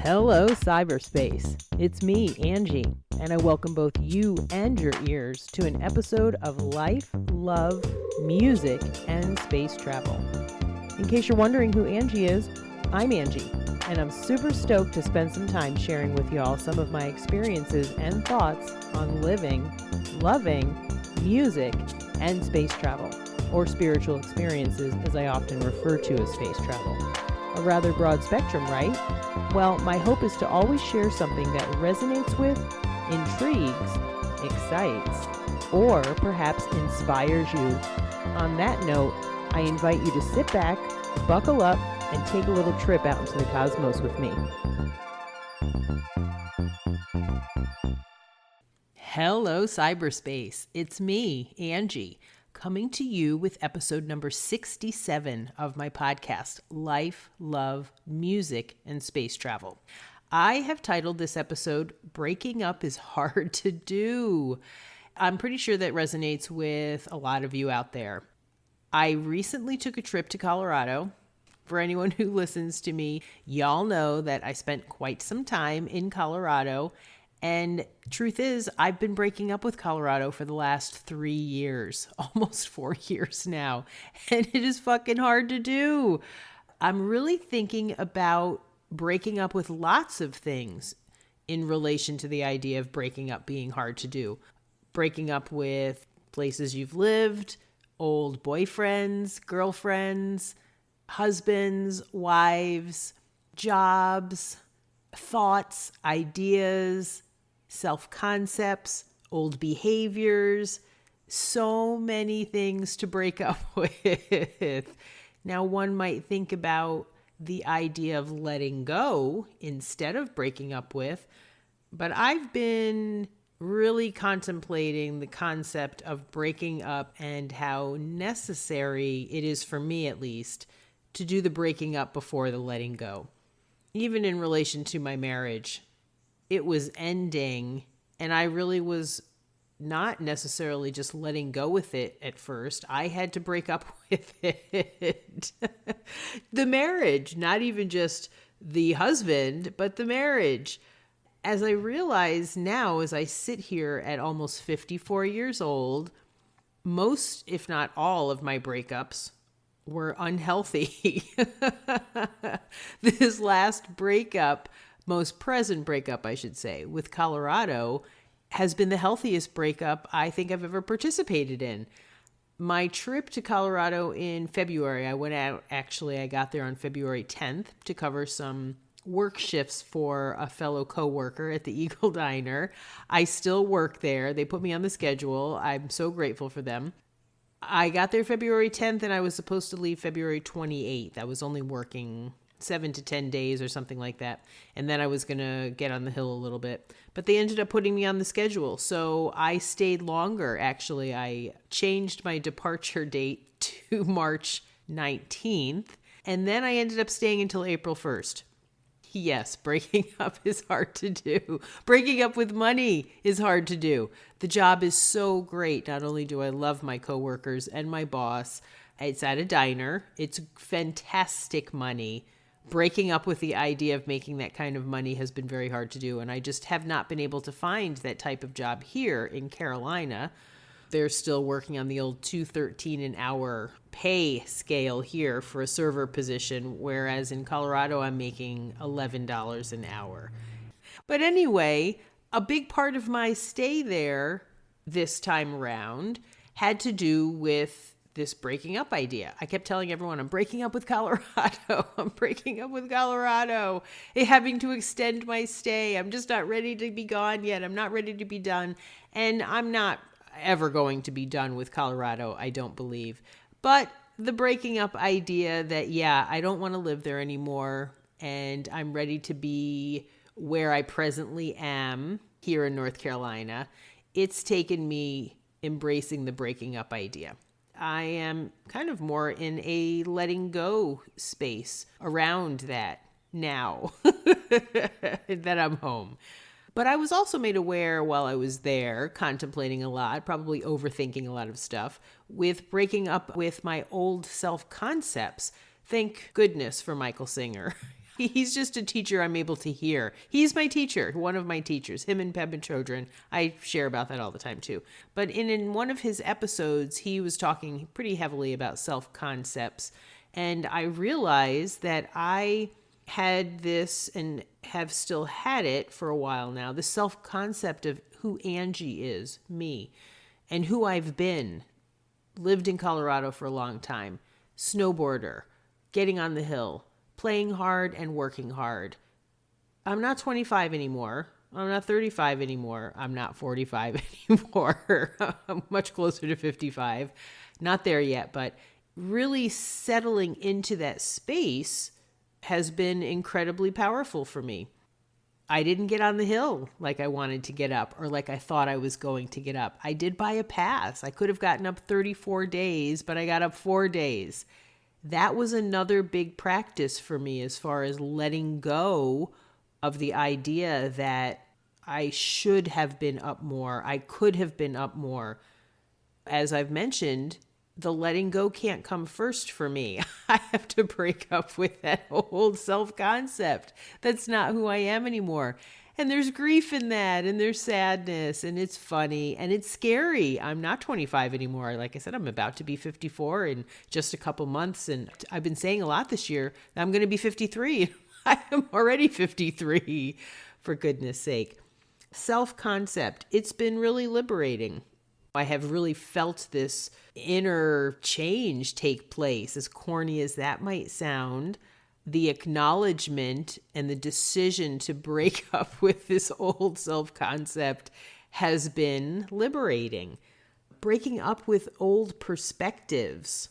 Hello, cyberspace. It's me, Angie, and I welcome both you and your ears to an episode of Life, Love, Music, and Space Travel. In case you're wondering who Angie is, I'm Angie, and I'm super stoked to spend some time sharing with y'all some of my experiences and thoughts on living, loving, music, and space travel, or spiritual experiences as I often refer to as space travel. A rather broad spectrum, right? Well, my hope is to always share something that resonates with, intrigues, excites, or perhaps inspires you. On that note, I invite you to sit back, buckle up, and take a little trip out into the cosmos with me. Hello, cyberspace. It's me, Angie, coming to you with episode number 67 of my podcast, Life, Love, Music, and Space Travel. I have titled this episode, Breaking Up is Hard to Do. I'm pretty sure that resonates with a lot of you out there. I recently took a trip to Colorado. For anyone who listens to me, y'all know that I spent quite some time in Colorado. And truth is, I've been breaking up with Colorado for the last 3 years, almost 4 years now. And it is fucking hard to do. I'm really thinking about breaking up with lots of things in relation to the idea of breaking up being hard to do. Breaking up with places you've lived, old boyfriends, girlfriends, husbands, wives, jobs, thoughts, ideas, self-concepts, old behaviors, so many things to break up with. Now, one might think about the idea of letting go instead of breaking up with, but I've been really contemplating the concept of breaking up and how necessary it is, for me at least, to do the breaking up before the letting go. Even in relation to my marriage, it was ending, and I really was not necessarily just letting go with it at first. I had to break up with it. The marriage, not even just the husband, but the marriage. As I realize now, as I sit here at almost 54 years old, most, if not all, of my breakups were unhealthy. This last breakup, most present breakup, I should say, with Colorado has been the healthiest breakup I think I've ever participated in. My trip to Colorado in February, I got there on February 10th to cover some work shifts for a fellow coworker at the Eagle Diner. I still work there. They put me on the schedule. I'm so grateful for them. I got there February 10th and I was supposed to leave February 28th. I was only working 7 to 10 days or something like that. And then I was going to get on the hill a little bit. But they ended up putting me on the schedule. So I stayed longer. Actually, I changed my departure date to March 19th. And then I ended up staying until April 1st. Yes, breaking up is hard to do. Breaking up with money is hard to do. The job is so great. Not only do I love my coworkers and my boss, it's at a diner. It's fantastic money. Breaking up with the idea of making that kind of money has been very hard to do. And I just have not been able to find that type of job here in Carolina. They're still working on the old $2.13 an hour pay scale here for a server position, whereas in Colorado, I'm making $11 an hour. But anyway, a big part of my stay there this time around had to do with this breaking up idea. I kept telling everyone, I'm breaking up with Colorado. I'm breaking up with Colorado. Having to extend my stay. I'm just not ready to be gone yet. I'm not ready to be done. And I'm not ever going to be done with Colorado, I don't believe. But the breaking up idea that, I don't want to live there anymore, and I'm ready to be where I presently am here in North Carolina, it's taken me embracing the breaking up idea. I am kind of more in a letting go space around that now that I'm home. But I was also made aware while I was there, contemplating a lot, probably overthinking a lot of stuff, with breaking up with my old self-concepts. Thank goodness for Michael Singer. He's just a teacher I'm able to hear. He's my teacher, one of my teachers, him and Pebin Chodron. I share about that all the time too. But in one of his episodes, he was talking pretty heavily about self-concepts. And I realized that I had this and have still had it for a while now, the self-concept of who Angie is, me, and who I've been. Lived in Colorado for a long time. Snowboarder, getting on the hill, playing hard and working hard. I'm not 25 anymore. I'm not 35 anymore. I'm not 45 anymore. I'm much closer to 55. Not there yet, but really settling into that space has been incredibly powerful for me. I didn't get on the hill like I wanted to get up or like I thought I was going to get up. I did buy a pass. I could have gotten up 34 days, but I got up 4 days. That was another big practice for me as far as letting go of the idea that I should have been up more. I could have been up more. As I've mentioned, the letting go can't come first for me. I have to break up with that old self-concept. That's not who I am anymore. And there's grief in that, and there's sadness, and it's funny, and it's scary. I'm not 25 anymore. Like I said, I'm about to be 54 in just a couple months, and I've been saying a lot this year that I'm going to be 53. I am already 53, for goodness sake. Self-concept, it's been really liberating. I have really felt this inner change take place, as corny as that might sound. The acknowledgement and the decision to break up with this old self-concept has been liberating. Breaking up with old perspectives,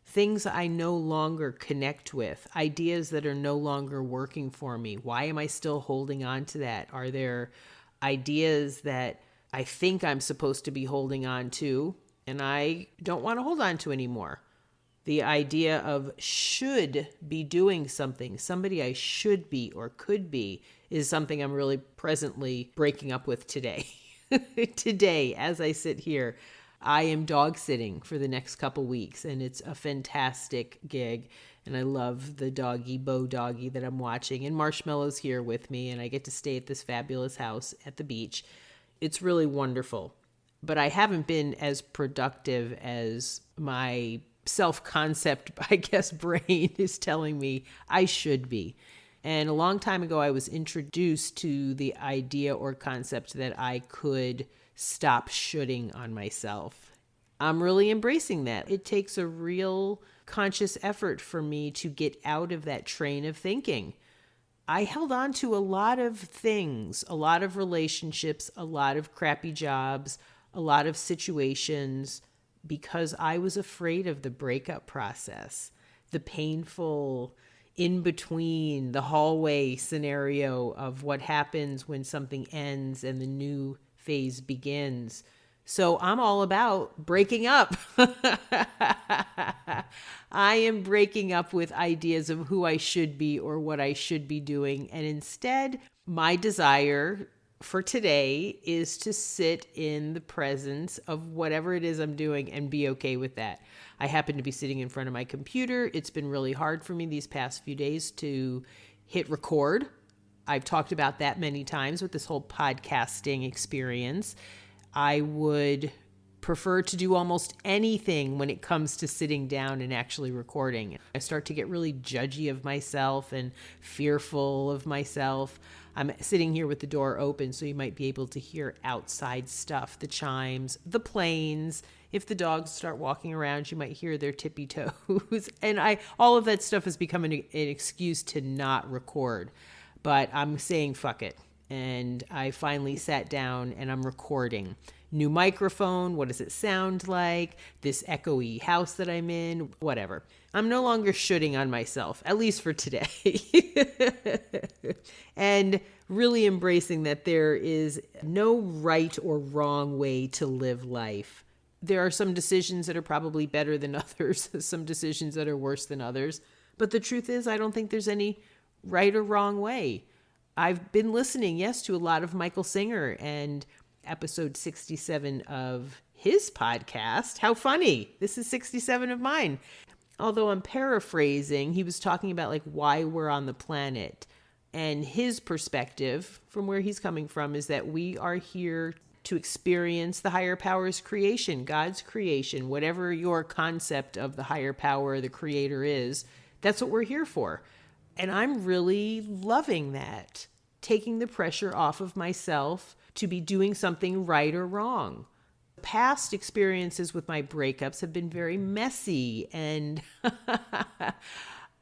things I no longer connect with, ideas that are no longer working for me. Why am I still holding on to that? Are there ideas that I think I'm supposed to be holding on to, and I don't want to hold on to anymore? The idea of should be doing something, somebody I should be or could be, is something I'm really presently breaking up with today. Today, as I sit here, I am dog sitting for the next couple weeks, and it's a fantastic gig. And I love the doggy, Bo doggy that I'm watching, and Marshmallow's here with me, and I get to stay at this fabulous house at the beach. It's really wonderful, but I haven't been as productive as my self-concept, I guess, brain is telling me I should be. And a long time ago, I was introduced to the idea or concept that I could stop shoulding on myself. I'm really embracing that. It takes a real conscious effort for me to get out of that train of thinking. I held on to a lot of things, a lot of relationships, a lot of crappy jobs, a lot of situations, because I was afraid of the breakup process, the painful in-between, the hallway scenario of what happens when something ends and the new phase begins. So I'm all about breaking up. I am breaking up with ideas of who I should be or what I should be doing. And instead, my desire for today is to sit in the presence of whatever it is I'm doing and be okay with that. I happen to be sitting in front of my computer. It's been really hard for me these past few days to hit record. I've talked about that many times with this whole podcasting experience. I would prefer to do almost anything when it comes to sitting down and actually recording. I start to get really judgy of myself and fearful of myself. I'm sitting here with the door open, so you might be able to hear outside stuff, the chimes, the planes. If the dogs start walking around, you might hear their tippy toes. And all of that stuff has become an excuse to not record. But I'm saying fuck it. And I finally sat down and I'm recording. New microphone, what does it sound like? This echoey house that I'm in, whatever. I'm no longer shooting on myself, at least for today. And really embracing that there is no right or wrong way to live life. There are some decisions that are probably better than others, some decisions that are worse than others. But the truth is, I don't think there's any right or wrong way. I've been listening, yes, to a lot of Michael Singer and episode 67 of his podcast. How funny. This is 67 of mine. although I'm paraphrasing, he was talking about like why we're on the planet. And his perspective from where he's coming from is that we are here to experience the higher power's creation, God's creation, whatever your concept of the higher power, the creator is, that's what we're here for. And I'm really loving that, taking the pressure off of myself to be doing something right or wrong. Past experiences with my breakups have been very messy, and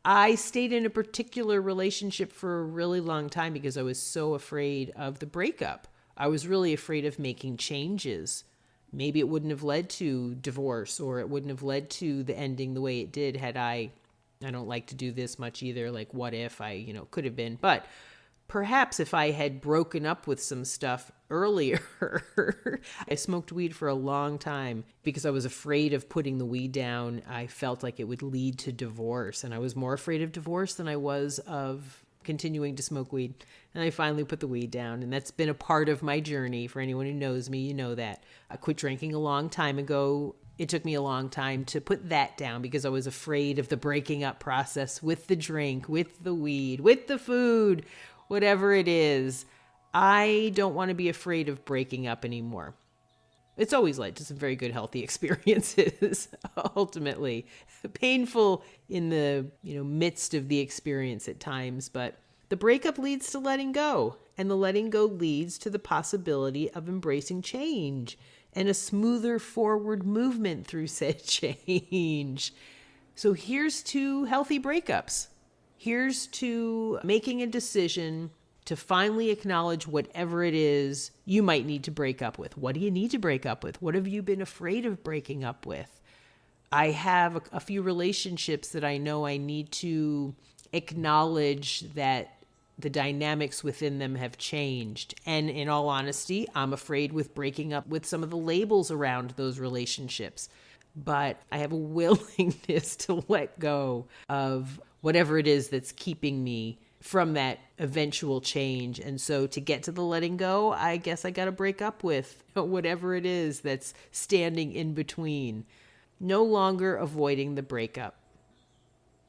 I stayed in a particular relationship for a really long time because I was so afraid of the breakup. I was really afraid of making changes. Maybe it wouldn't have led to divorce, or it wouldn't have led to the ending the way it did had I don't like to do this much either. Like, what if I, could have been. But perhaps if I had broken up with some stuff earlier, I smoked weed for a long time because I was afraid of putting the weed down. I felt like it would lead to divorce, and I was more afraid of divorce than I was of continuing to smoke weed. And I finally put the weed down, and that's been a part of my journey. For anyone who knows me, you know that. I quit drinking a long time ago. It took me a long time to put that down because I was afraid of the breaking up process with the drink, with the weed, with the food, whatever it is. I don't want to be afraid of breaking up anymore. It's always led to some very good, healthy experiences, ultimately. Painful in the midst of the experience at times, but the breakup leads to letting go, and the letting go leads to the possibility of embracing change and a smoother forward movement through said change. So here's to healthy breakups. Here's to making a decision to finally acknowledge whatever it is you might need to break up with. What do you need to break up with? What have you been afraid of breaking up with? I have a few relationships that I know I need to acknowledge that the dynamics within them have changed. And in all honesty, I'm afraid with breaking up with some of the labels around those relationships. But I have a willingness to let go of whatever it is that's keeping me from that eventual change. And so to get to the letting go, I guess I got to break up with whatever it is that's standing in between. No longer avoiding the breakup.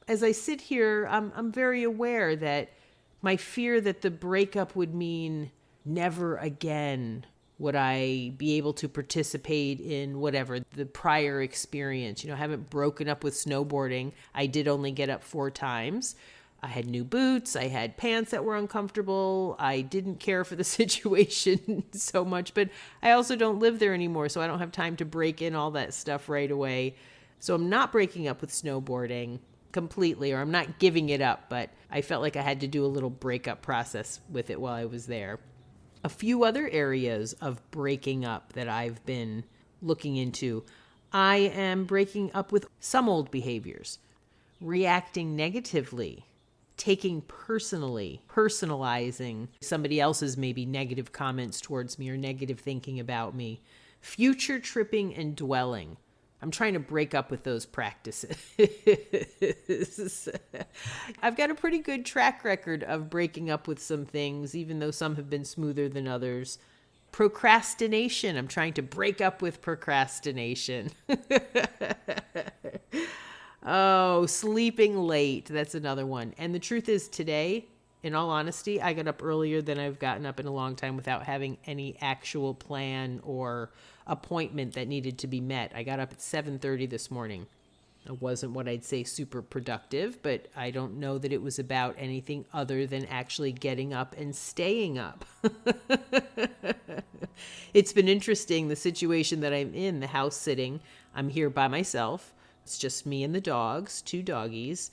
As I sit here, I'm very aware that my fear that the breakup would mean never again would I be able to participate in whatever the prior experience. I haven't broken up with snowboarding. I did only get up 4 times. I had new boots. I had pants that were uncomfortable. I didn't care for the situation so much, but I also don't live there anymore, so I don't have time to break in all that stuff right away. So I'm not breaking up with snowboarding completely, or I'm not giving it up, but I felt like I had to do a little breakup process with it while I was there. A few other areas of breaking up that I've been looking into. I am breaking up with some old behaviors, reacting negatively, taking personally, personalizing somebody else's maybe negative comments towards me or negative thinking about me, future tripping and dwelling. I'm trying to break up with those practices. I've got a pretty good track record of breaking up with some things, even though some have been smoother than others. Procrastination. I'm trying to break up with procrastination. Oh, sleeping late. That's another one. And the truth is today, in all honesty, I got up earlier than I've gotten up in a long time without having any actual plan or appointment that needed to be met. I got up at 7:30 this morning. It wasn't what I'd say super productive, but I don't know that it was about anything other than actually getting up and staying up. It's been interesting, the situation that I'm in, the house sitting. I'm here by myself. It's just me and the dogs, 2 doggies,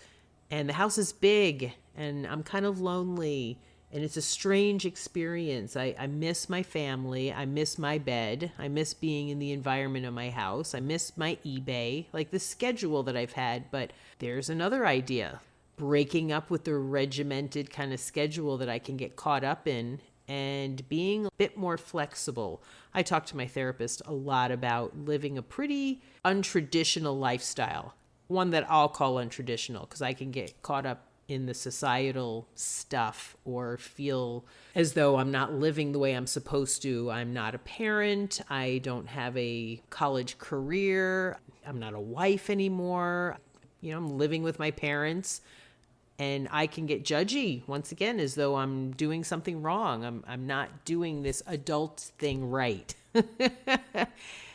and the house is big, and I'm kind of lonely, and it's a strange experience. I miss my family. I miss my bed. I miss being in the environment of my house. I miss my eBay, like the schedule that I've had. But there's another idea, breaking up with the regimented kind of schedule that I can get caught up in and being a bit more flexible. I talk to my therapist a lot about living a pretty untraditional lifestyle, one that I'll call untraditional because I can get caught up in the societal stuff or feel as though I'm not living the way I'm supposed to. I'm not a parent. I don't have a college career. I'm not a wife anymore. I'm living with my parents, and I can get judgy once again, as though I'm doing something wrong. I'm not doing this adult thing right.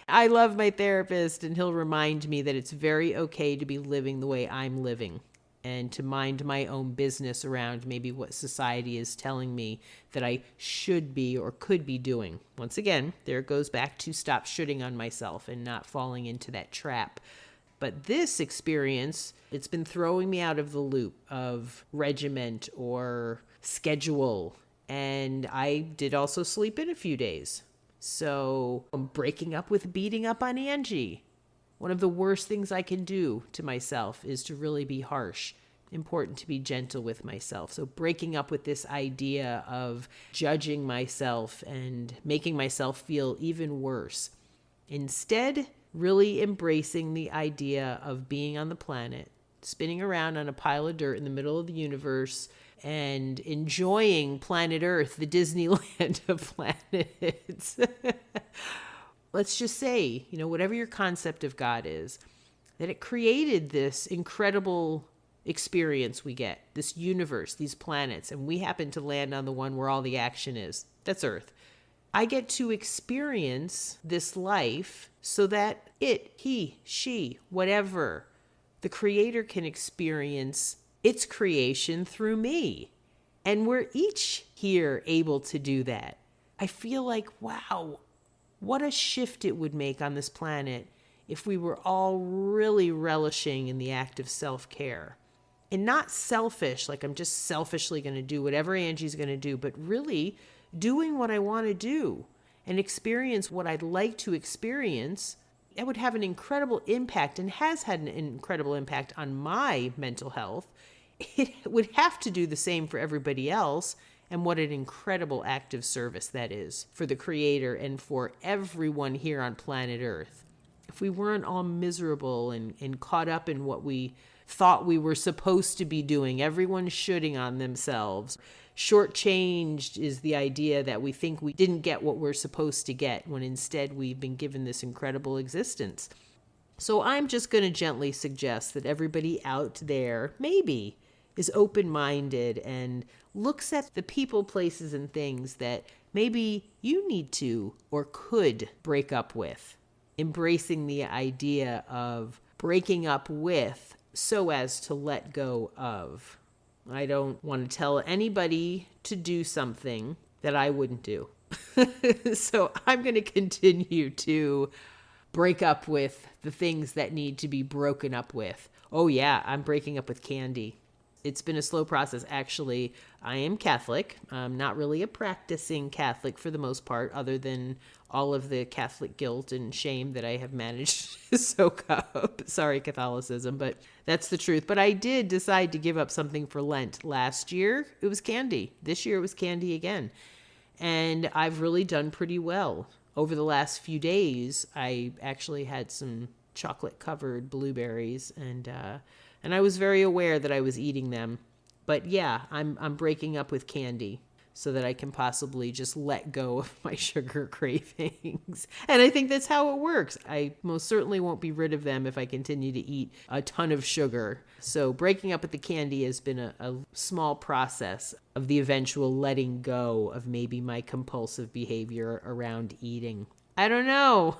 I love my therapist, and he'll remind me that it's very okay to be living the way I'm living, and to mind my own business around maybe what society is telling me that I should be or could be doing. Once again, there it goes back to stop shooting on myself and not falling into that trap. But this experience, it's been throwing me out of the loop of regiment or schedule. And I did also sleep in a few days. So I'm breaking up with beating up on Angie. One of the worst things I can do to myself is to really be harsh. Important to be gentle with myself. So breaking up with this idea of judging myself and making myself feel even worse. Instead, really embracing the idea of being on the planet, spinning around on a pile of dirt in the middle of the universe, and enjoying planet Earth, the Disneyland of planets. Let's just say, whatever your concept of God is, that it created this incredible experience we get, this universe, these planets, and we happen to land on the one where all the action is. That's Earth. I get to experience this life so that it, he, she, whatever, the creator can experience its creation through me. And we're each here able to do that. I feel like, wow, what a shift it would make on this planet if we were all really relishing in the act of self-care. And not selfish, like I'm just selfishly going to do whatever Angie's going to do, but really doing what I want to do and experience what I'd like to experience. It would have an incredible impact, and has had an incredible impact on my mental health. It would have to do the same for everybody else. And what an incredible act of service that is for the Creator and for everyone here on planet Earth. If we weren't all miserable and caught up in what we thought we were supposed to be doing, everyone shooting on themselves. Shortchanged is the idea that we think we didn't get what we're supposed to get, when instead we've been given this incredible existence. So I'm just going to gently suggest that everybody out there maybe is open-minded and looks at the people, places, and things that maybe you need to or could break up with. Embracing the idea of breaking up with so as to let go of. I don't want to tell anybody to do something that I wouldn't do. So I'm going to continue to break up with the things that need to be broken up with. Oh yeah, I'm breaking up with candy. It's been a slow process. Actually, I am Catholic. I'm not really a practicing Catholic for the most part, other than all of the Catholic guilt and shame that I have managed to soak up. Sorry, Catholicism, but that's the truth. But I did decide to give up something for Lent. Last year, it was candy. This year, it was candy again. And I've really done pretty well. Over the last few days, I actually had some chocolate-covered blueberries, and I was very aware that I was eating them. But yeah, I'm breaking up with candy so that I can possibly just let go of my sugar cravings. And I think that's how it works. I most certainly won't be rid of them if I continue to eat a ton of sugar. So breaking up with the candy has been a small process of the eventual letting go of maybe my compulsive behavior around eating. I don't know.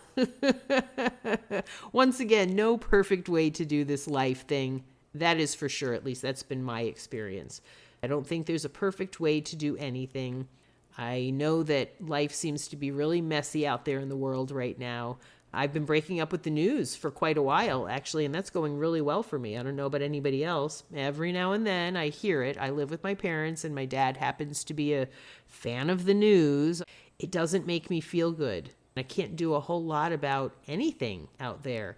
Once again, no perfect way to do this life thing. That is for sure. At least that's been my experience. I don't think there's a perfect way to do anything. I know that life seems to be really messy out there in the world right now. I've been breaking up with the news for quite a while, actually, and that's going really well for me. I don't know about anybody else. Every now and then I hear it. I live with my parents, and my dad happens to be a fan of the news. It doesn't make me feel good. I can't do a whole lot about anything out there.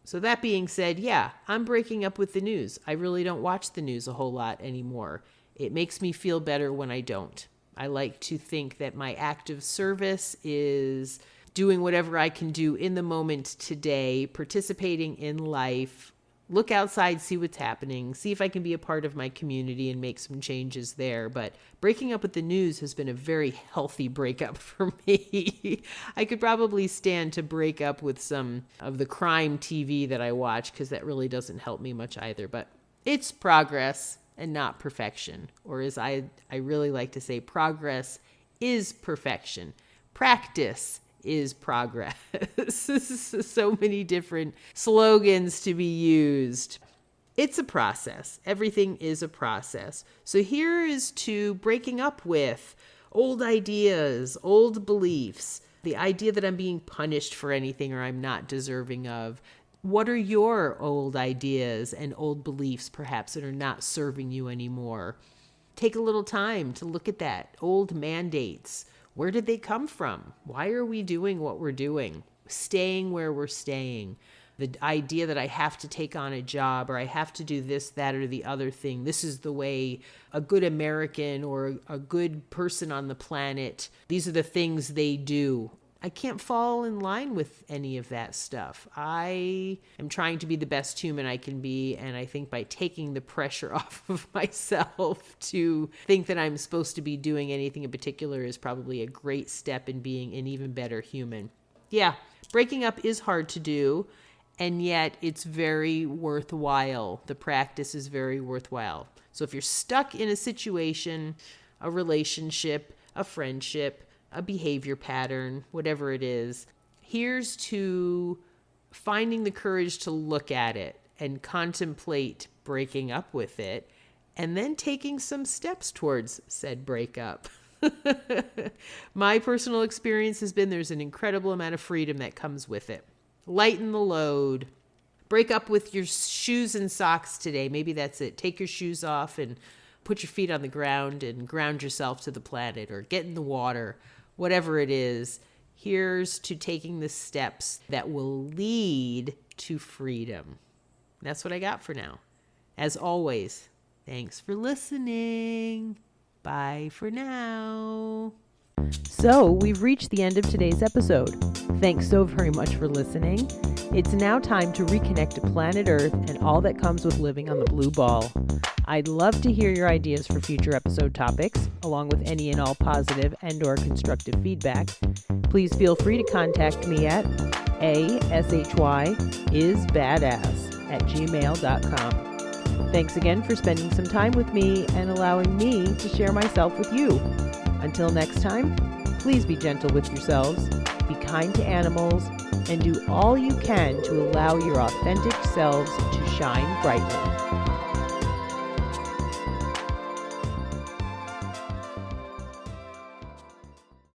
So that being said, yeah, I'm breaking up with the news. I really don't watch the news a whole lot anymore. It makes me feel better when I don't. I like to think that my act of service is doing whatever I can do in the moment today, participating in life, look outside, see what's happening, see if I can be a part of my community and make some changes there. But breaking up with the news has been a very healthy breakup for me. I could probably stand to break up with some of the crime TV that I watch, because that really doesn't help me much either. But it's progress and not perfection. Or as I really like to say, progress is perfection. Practice is progress. So many different slogans to be used. It's a process. Everything is a process. So here is to breaking up with old ideas, old beliefs, the idea that I'm being punished for anything or I'm not deserving of. What are your old ideas and old beliefs, perhaps, that are not serving you anymore? Take a little time to look at that. Old mandates. Where did they come from? Why are we doing what we're doing? Staying where we're staying. The idea that I have to take on a job or I have to do this, that, or the other thing. This is the way a good American or a good person on the planet, these are the things they do. I can't fall in line with any of that stuff. I am trying to be the best human I can be, and I think by taking the pressure off of myself to think that I'm supposed to be doing anything in particular is probably a great step in being an even better human. Yeah, breaking up is hard to do, and yet it's very worthwhile. The practice is very worthwhile. So if you're stuck in a situation, a relationship, a friendship, a behavior pattern, whatever it is, here's to finding the courage to look at it and contemplate breaking up with it, and then taking some steps towards said breakup. My personal experience has been there's an incredible amount of freedom that comes with it. Lighten the load. Break up with your shoes and socks today. Maybe that's it. Take your shoes off and put your feet on the ground and ground yourself to the planet, or get in the water. Whatever it is, here's to taking the steps that will lead to freedom. That's what I got for now. As always, thanks for listening. Bye for now. So we've reached the end of today's episode. Thanks so very much for listening. It's now time to reconnect to planet Earth and all that comes with living on the blue ball. I'd love to hear your ideas for future episode topics, along with any and all positive and/or constructive feedback. Please feel free to contact me at ashysbadass@gmail.com. Thanks again for spending some time with me and allowing me to share myself with you. Until next time, please be gentle with yourselves, be kind to animals, and do all you can to allow your authentic selves to shine brightly.